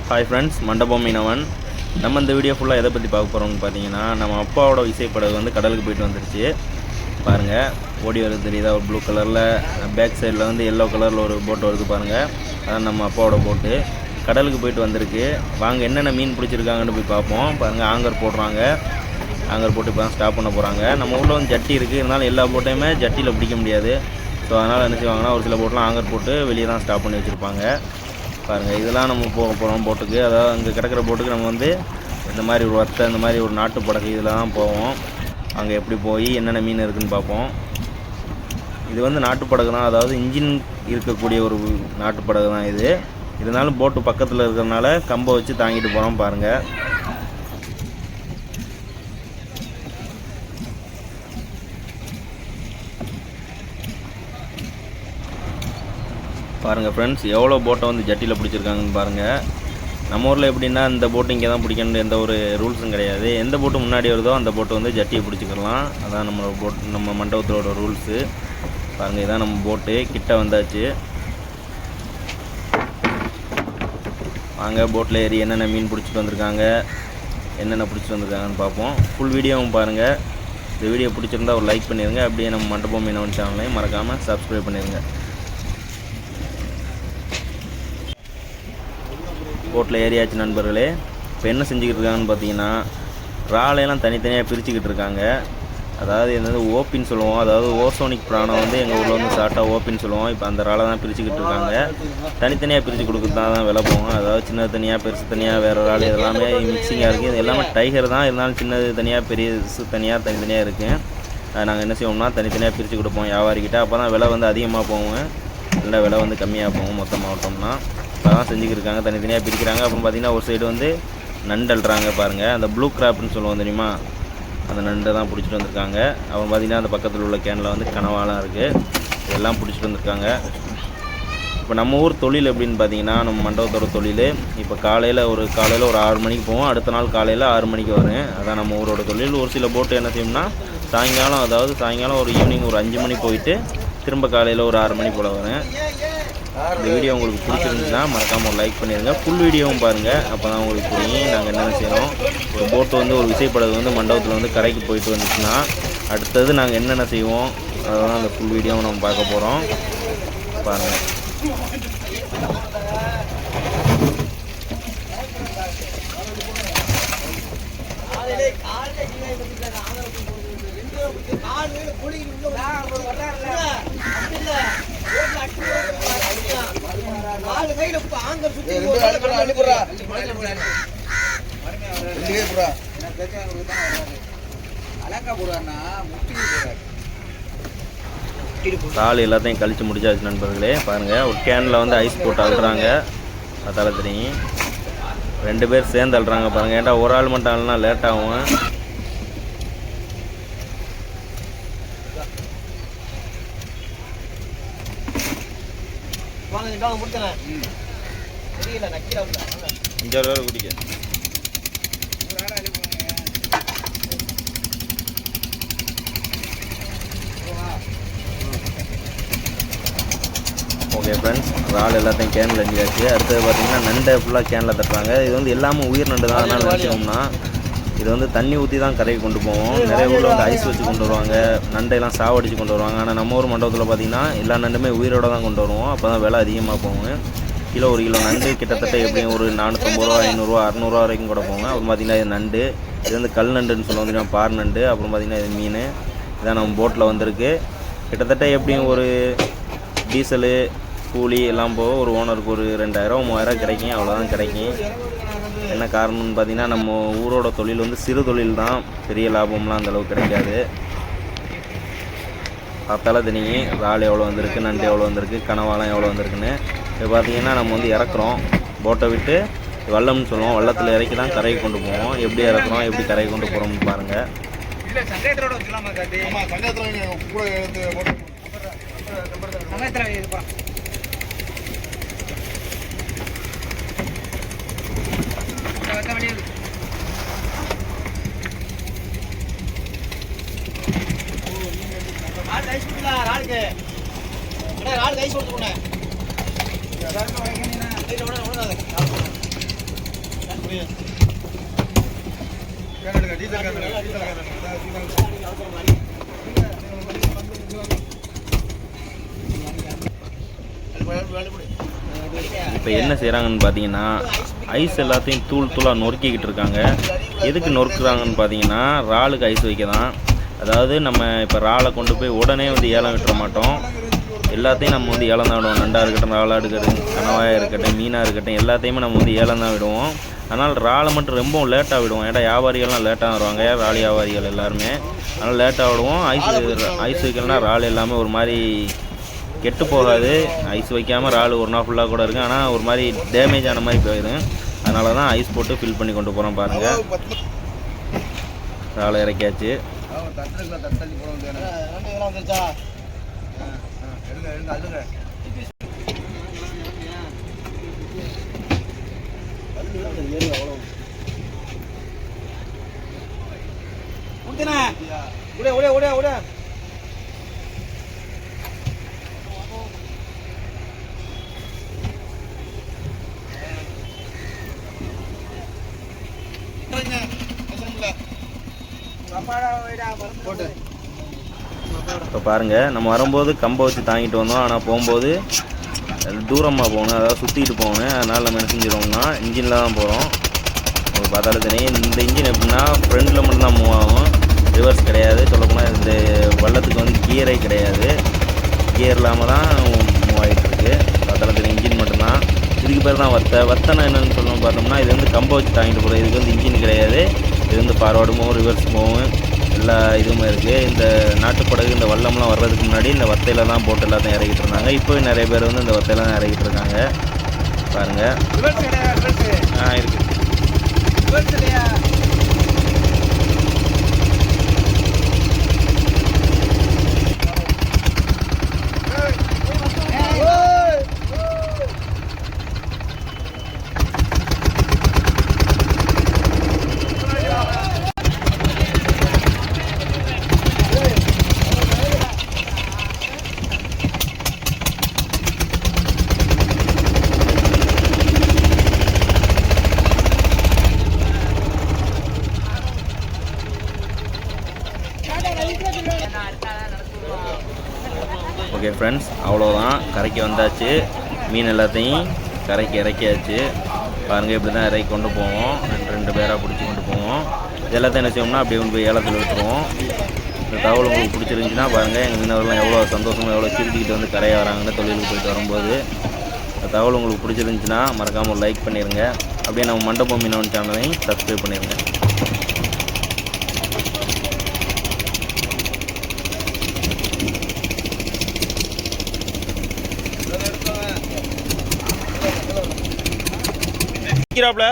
Hi friends, மண்டபம் மீனவன். நம்ம இந்த வீடியோ ஃபுல்லாக எதை பற்றி பார்க்க போகிறோம்னு பார்த்தீங்கன்னா, நம்ம அப்பாவோட விசைப்படகு வந்து கடலுக்கு போயிட்டு வந்துருச்சு. பாருங்கள், ஓடி வருது தெரியுதா? ஒரு ப்ளூ கலரில், பேக் சைடில் வந்து எல்லோ கலரில் ஒரு போட் வருது பாருங்கள். அதான் நம்ம அப்பாவோட போட்டு கடலுக்கு போயிட்டு வந்திருக்கு. வாங்க என்னென்ன மீன் பிடிச்சிருக்காங்கன்னு போய் பார்ப்போம். பாருங்கள், ஆங்கர் போடுறாங்க. ஆங்கர் போட்டு இப்போ தான் ஸ்டாப் பண்ண போகிறாங்க. நம்ம ஊரில் வந்து ஜட்டி இருக்குது, இருந்தாலும் எல்லா போட்டையுமே ஜட்டியில் பிடிக்க முடியாது. ஸோ அதனால் என்ன செய்வாங்கன்னா, ஒரு சில போட்டெலாம் ஆங்கர் போட்டு வெளியே தான் ஸ்டாப் பண்ணி வச்சுருப்பாங்க. பாருங்கள், இதெல்லாம் நம்ம போக போகிறோம் போட்டுக்கு. அதாவது அங்கே கிடக்கிற போட்டுக்கு நம்ம வந்து இந்த மாதிரி ஒரு வத்தை, இந்த மாதிரி ஒரு நாட்டு படகு இதில் தான் போவோம். அங்கே எப்படி போய் என்னென்ன மீன் இருக்குதுன்னு பார்ப்போம். இது வந்து நாட்டு படகு தான், அதாவது இன்ஜின் இருக்கக்கூடிய ஒரு நாட்டு படகு தான் இது. இருந்தாலும் போட்டு பக்கத்தில் இருக்கிறதுனால கம்பை வச்சு தாங்கிட்டு போகிறோம். பாருங்கள், பாருங்கள் ஃப்ரெண்ட்ஸ், எவ்வளோ போட்டை வந்து ஜட்டியில் பிடிச்சிருக்காங்கன்னு பாருங்கள். நம்ம ஊரில் எப்படின்னா, இந்த போட்டு இங்கே தான் பிடிக்கணும்னு எந்த ஒரு ரூல்ஸும் கிடையாது. எந்த போட்டு முன்னாடி வருதோ அந்த போட்டு வந்து ஜட்டியை பிடிச்சிக்கலாம். அதான் நம்மளோட போட், நம்ம மண்டபத்தோட ரூல்ஸு. பாருங்கள், இதான் நம்ம போட்டு கிட்ட வந்தாச்சு. வாங்க போட்டில் ஏறி என்னென்ன மீன் பிடிச்சிட்டு வந்திருக்காங்க, என்னென்ன பிடிச்சிட்டு வந்திருக்காங்கன்னு பார்ப்போம். ஃபுல் வீடியோவும் பாருங்கள். இந்த வீடியோ பிடிச்சிருந்தா ஒரு லைக் பண்ணிடுங்க. அப்படியே நம்ம மண்டபம் மீனவன் சேனலையும் மறக்காமல் சப்ஸ்கிரைப் பண்ணிடுங்க. போட்டில் ஏறியாச்சு நண்பர்களே. இப்போ என்ன செஞ்சுக்கிட்டு இருக்காங்கன்னு பார்த்தீங்கன்னா, இறாலையெல்லாம் தனித்தனியாக பிரிச்சுக்கிட்டு இருக்காங்க. அதாவது என்னது ஓப்பின்னு சொல்லுவோம். அதாவது ஓசோனிக் பிராணம் வந்து எங்கள் ஊரில் வந்து ஷார்ட்டாக ஓப்பின்னு சொல்லுவோம். இப்போ அந்த இறாலை தான் பிரிச்சுக்கிட்டு இருக்காங்க. தனித்தனியாக பிரித்து கொடுக்குறது தான் விலை போகும். அதாவது சின்னது தனியாக, பெருசு தனியாக, வேறு இறால் எல்லாமே மிக்சிங்காக இருக்குது. இது எல்லாமே டைகர் தான், இருந்தாலும் சின்னது தனியாக, பெரியசு தனியாக, தனித்தனியாக இருக்குது. அதை நாங்கள் என்ன செய்வோம்னா தனித்தனியாக பிரித்து கொடுப்போம் வியாபாரிக்கிட்ட. அப்போ தான் விலை வந்து அதிகமாக போகும், இல்லை விலை வந்து கம்மியாக போகும் மொத்தமாக விட்டோம்னா. தான் செஞ்சுக்கிட்டு இருக்காங்க, தனித்தனியாக பிரிக்கிறாங்க. அப்புறம் பார்த்திங்கன்னா ஒரு சைடு வந்து நண்டு அல்றாங்க. பாருங்கள், அந்த ப்ளூ கிராப்னு சொல்லுவோம் தெரியுமா, அந்த நண்டை தான் பிடிச்சிட்டு வந்திருக்காங்க. அப்புறம் பார்த்திங்கன்னா அந்த பக்கத்தில் உள்ள கேனில் வந்து கனவாலாம் இருக்குது. இதெல்லாம் பிடிச்சிட்டு வந்திருக்காங்க. இப்போ நம்ம ஊர் தொழில் எப்படின்னு பார்த்தீங்கன்னா, நம்ம மண்டபத்தோட தொழில் இப்போ காலையில் ஒரு 6 மணிக்கு போவோம். அடுத்த நாள் காலையில் 6 மணிக்கு வரும். அதான் நம்ம ஊரோட தொழில். ஒரு சில போட்டு என்ன செய்யும்னா சாயங்காலம், அதாவது சாயங்காலம் ஒரு ஈவினிங் ஒரு 5 மணி போயிட்டு திரும்ப காலையில் ஒரு 6 மணி போல் வரும். இந்த வீடியோ உங்களுக்கு பிடிச்சிருந்துச்சுன்னா மறக்காமல் ஒரு லைக் பண்ணிடுங்க. ஃபுல் வீடியோவும் பாருங்கள், அப்போ தான் உங்களுக்கு புரியும் நாங்கள் என்னென்ன செய்கிறோம். ஒரு போட்டு வந்து ஒரு விசைப்படகு வந்து மண்டபத்தில் வந்து கரைக்கு போயிட்டு வந்துச்சுன்னா அடுத்தது நாங்கள் என்னென்ன செய்வோம், அதெல்லாம் அந்த ஃபுல் வீடியோவை நம்ம பார்க்க போகிறோம். பாருங்கள், கால் எல்லாத்தையும் கழித்து முடிச்சாச்சு நண்பர்களே. பாருங்கள், ஒரு கேனில் வந்து ஐஸ் போட்டு அழுறாங்க. அதால் தெரியும் 2 பேர் சேர்ந்து அழுறாங்க. பாருங்கள், ஏன்டா ஒரு ஆள் மட்டும் அழுனா லேட் ஆகும். இங்கே ஒரு குடிக்க ஓகே ஃப்ரெண்ட்ஸ், இறால் எல்லாத்தையும் கேனில் அடிச்சாச்சு. அடுத்தது பார்த்திங்கன்னா நண்டை ஃபுல்லாக கேனில் தட்டுறாங்க. இது வந்து எல்லாமே உயிர் நண்டு தான். அதனால் நினச்சோம்னா இது வந்து தண்ணி ஊற்றி தான் கரைக்கு கொண்டு போவோம். நிறைய ஊரில் வந்து ஐஸ் வச்சு கொண்டு வருவாங்க, நண்டையெல்லாம் சாவடிச்சு கொண்டு வருவாங்க. ஆனால் நம்ம ஊர் மண்டபத்தில் பார்த்திங்கன்னா எல்லா நண்டுமே உயிரோடு தான் கொண்டு வருவோம். அப்போ தான் விலை அதிகமாக போகும். ஒரு கிலோ நண்டு கிட்டத்தட்ட எப்படியும் ஒரு 450 ரூபா, 500 ரூபா, 600 ரூபா வரைக்கும் கூட போங்க. அப்புறம் பார்த்திங்கன்னா இது நண்டு, இது வந்து கல் நண்டுன்னு சொல்லுவோம் தெரியுமா, பார் நண்டு. அப்புறம் பார்த்திங்கன்னா இது மீன். இதான் நம்ம போட்டில் வந்திருக்கு. கிட்டத்தட்ட எப்படியும் ஒரு டீசலு கூலி எல்லாம் போக ஒரு ஓனருக்கு ஒரு 2000 3000 கிடைக்கும், அவ்வளோதான் கிடைக்கும். என்ன காரணம்னு பார்த்திங்கன்னா, நம்ம ஊரோட தொழில் வந்து சிறு தொழில் தான், பெரிய லாபம்லாம் அந்தளவுக்கு கிடைக்காது. பார்த்தால தெரியும் இறால் எவ்வளோ வந்திருக்கு, நண்டு எவ்வளோ வந்திருக்கு, கனவாலாம் எவ்வளோ வந்திருக்குன்னு. இப்போ பார்த்திங்கன்னா நம்ம வந்து இறக்குறோம், போட்டை விட்டு வல்லம்னு சொல்லுவோம். வள்ளத்தில் இறக்கி தான் கரைக்கு கொண்டு போவோம். எப்படி இறக்குறோம், எப்படி கரைக்கு கொண்டு போகிறோம்னு பாருங்கள். இப்போ என்ன செய்கிறாங்கன்னு பார்த்தீங்கன்னா ஐஸ் எல்லாத்தையும் தூள் தூளாக நொறுக்கிக்கிட்டு இருக்காங்க. எதுக்கு நொறுக்குறாங்கன்னு பார்த்தீங்கன்னா இறாலுக்கு ஐஸ் வைக்க தான். அதாவது நம்ம இப்போ இறாலை கொண்டு போய் உடனே வந்து ஏலம் விட்டுற மாட்டோம். எல்லாத்தையும் நம்ம வந்து ஏலம் தான் விடுவோம். நண்டாக இருக்கட்டும், இறாலாக இருக்கட்டும், கனவாயாக இருக்கட்டும், மீனாக இருக்கட்டும், எல்லாத்தையுமே நம்ம வந்து ஏலம் தான் விடுவோம். அதனால் இறாலை மட்டும் ரொம்ப லேட்டாக விடுவோம். ஏன்னா வியாபாரிகள்லாம் லேட்டாக வருவாங்க, இறால் வியாபாரிகள் எல்லாருமே. அதனால் லேட்டாக விடுவோம். ஐஸ் வைக்கலன்னா இறால் எல்லாமே ஒரு மாதிரி கெட்டு போகாது. ஐஸ் வைக்காமல் இறால் ஒரு நாள் ஃபுல்லாக கூட இருக்குது, ஆனால் ஒரு மாதிரி டேமேஜ் ஆன மாதிரி போயிடும். அதனால தான் ஐஸ் போட்டு ஃபில் பண்ணி கொண்டு போகிறோம். பாருங்கள், இறாலை இறக்கியாச்சு. இப்போ பாருங்கள், நம்ம வரும்போது கம்பை வச்சு தாங்கிட்டு வந்தோம். ஆனால் போகும்போது தூரமாக போகணும், அதாவது சுற்றிட்டு போகணும். அதனால் நம்ம என்ன செஞ்சிடுவோம்னா இன்ஜினில் தான் போகிறோம். உங்களுக்கு பார்த்தாலே தெரியும். இந்த இன்ஜின் எப்படின்னா ஃப்ரண்டில் மட்டும்தான் மூவ் ஆகும், ரிவர்ஸ் கிடையாது. சொல்லப்போனால் இந்த வள்ளத்துக்கு வந்து கியரே கிடையாது. கியர் இல்லாமல் தான் மூவ் ஆகிட்டுருக்கு. பார்த்தாலே தெரியும், இன்ஜின் மட்டும்தான். இதுக்கு பேர் தான் வத்தனை என்னென்னு சொல்லணும்னு பார்த்தோம்னா இது வந்து கம்பை வச்சு தாங்கிட்டு போகிறோம். இதுக்கு வந்து இன்ஜின் கிடையாது. இது வந்து ஃபார்வர்டும் ரிவர்ஸ் போகும், எல்லா இதுவுமே இருக்குது. இந்த நாட்டுப்படகு இந்த வல்லம்லாம் வர்றதுக்கு முன்னாடி இந்த வத்தையில் தான் போட்டு எல்லாத்தையும் இறக்கிட்டு இருந்தாங்க. இப்போ நிறைய பேர் வந்து இந்த வத்தையில் தான் இறக்கிட்டு இருக்காங்க. பாருங்கள், இருக்குது. ஓகே ஃப்ரெண்ட்ஸ், அவ்வளோதான். கரைக்கு வந்தாச்சு. மீன் எல்லாத்தையும் கரைக்கு இறக்கியாச்சு. பாருங்கள், இப்படி தான் இறக்கி கொண்டு போவோம். ரெண்டு பேராக பிடிச்சி கொண்டு போவோம். இது எல்லாத்தையும் என்ன செய்வோம்னா அப்படியே கொண்டு போய் ஏலத்தில் விட்டுருவோம். இந்த தகவல் உங்களுக்கு பிடிச்சிருந்துச்சின்னா பாருங்கள், எங்கள் மீனவர்கள்லாம் எவ்வளோ சந்தோஷமாக எவ்வளோ சிரிச்சுக்கிட்டு வந்து கரையை வராங்கன்னு தொழிலுக்கு போயிட்டு வரும்போது. இந்த தகவல் உங்களுக்கு பிடிச்சிருந்துச்சின்னா மறக்காமல் ஒரு லைக் பண்ணிடுங்க. அப்படியே நம்ம மண்டபம் மீனவன் சேனலையும் சப்ஸ்கிரைப் பண்ணிடுங்க. இருக்கிறாப்ல